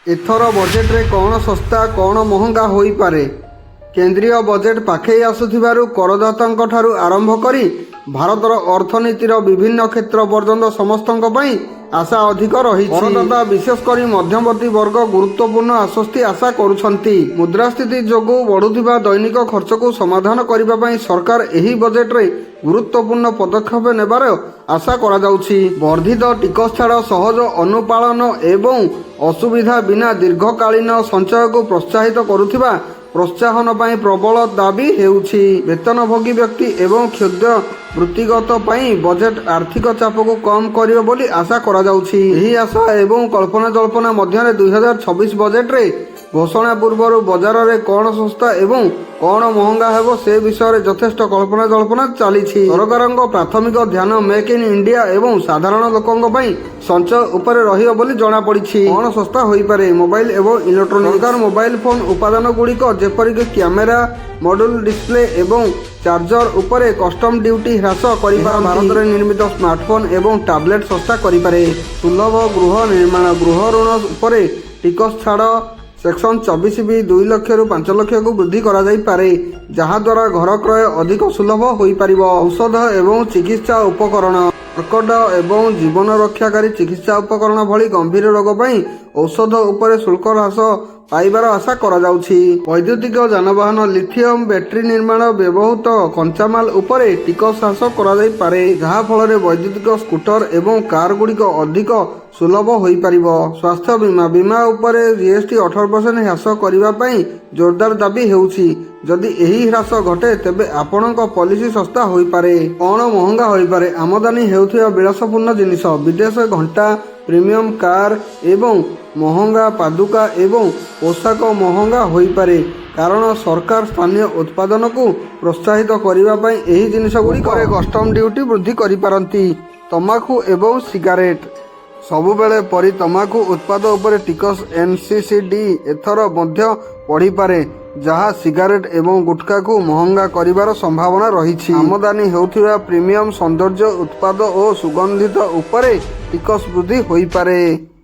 एथर budget रे कौन सस्ता कौन महंगा होई पारे। केंद्रीय बजेट पाखई आसुथिबारु करदातांक ठारु आरंभ करी भारतर अर्थनीतिर विभिन्न क्षेत्र पर्यंत समस्तंक पई आशा अधिक रही। करदाता विशेष करी मध्यवर्ती वर्ग गुरुत्वपूर्ण आश्वस्ति आशा करुछंती। मुद्रास्फीति जोगु बढ़ुथिबा दैनिक खर्च को समाधान करिबा पई सरकार एही बजेट रे गुरुत्वपूर्ण पदक्षेप नेबार आशा करा जाउछि। वर्धित टिकस छाड़ सहज अनुपालन एवं असुविधा बिना दीर्घकालीन संचय को प्रोत्साहित करुथिबा प्रोत्साहन पाई प्रबल दाबी हेउछि। वेतनभोगी व्यक्ति एवं क्षुद्र वृत्तिगत पाई बजेट आर्थिक चाप को कम करियो बोली आशा करा जाउछि। एही आशा एवं कल्पना जल्पना मध्य 2026 बजेट रे घोषणा पूर्व बजार रे कौन सस्ता एवं कौन महंगा हेबो से विषय रे यथेष्ट कल्पना जल्पना चली। सरकारक प्राथमिक ध्यान मेक इन इंडिया एवं साधारण लोकंक पई संचय उपरे रहियो बोली जणा पड़िछि। कौन सस्ता होई पारे मोबाइल एवं इलेक्ट्रोनिक। सरकार मोबाइल फोन उत्पादन गुड़िक जेपरिक कैमेरा मॉड्यूल डिस्प्ले एवं चार्जर उपरे कस्टम ड्यूटी ह्रास करिपार। भारत में निर्मित स्मार्टफोन एवं टैबलेट सस्ता करिपारे। सुलभ गृह निर्माण गृह ऋण उपरे टिकस छाड़ सेक्शन 24B 2 लाख रु 5 लाख को वृद्धि करा जाई पारे, जहा द्वारा घर क्रय अधिक सुलभ होई परिबो। औषध एवं चिकित्सा उपकरण कर्कट एवं जीवन रक्षाकारी चिकित्सा उपकरण भली गंभीर रोग पई औषध उपरे शुल्क ह्रास पाइबार आशा करा जाउछि। वैद्युतिक जानवाहन लिथियम बैटरी निर्माण व्यवहृत कंचामाल उपरे टिकस ह्रास करा जाई पारे, जहा फल रे वैद्युतिक स्कूटर एवं कार गुड़िक अधिक सुलभ होई परिबो। स्वास्थ्य बीमा बीमा उपरे जीएसटी 18% ह्रास करिबा पई जोरदार दाबी हेउछि। जदि एही ह्रास घटे तेबे आपणक पॉलिसी सस्ता होई पारे। कौन महंगा होई पारे आमदानी हेउथिबा विलासपूर्ण जिनिस विदेश घंटा प्रीमियम कार एवं महंगा पादुका एवं पोशाक महंगा होई पारे, कारण सरकार स्थानीय उत्पादन को प्रोत्साहित करिबा पई एही जिनिस गुड़िक कस्टम ड्यूटी वृद्धि करि पारंती। तमाकू एवं सिगारेट सबुबेले परि तमाकू उत्पाद उपरे टिकस एनसीसीडी एथर मध्य पढ़ी पारे, जहा सिगारेट एवं गुटखा को महंगा करिवार संभावना रही। आमदानी हेउथिबा प्रीमियम सौंदर्य उत्पाद और सुगंधित उपरे टिकस वृद्धि होई पारे।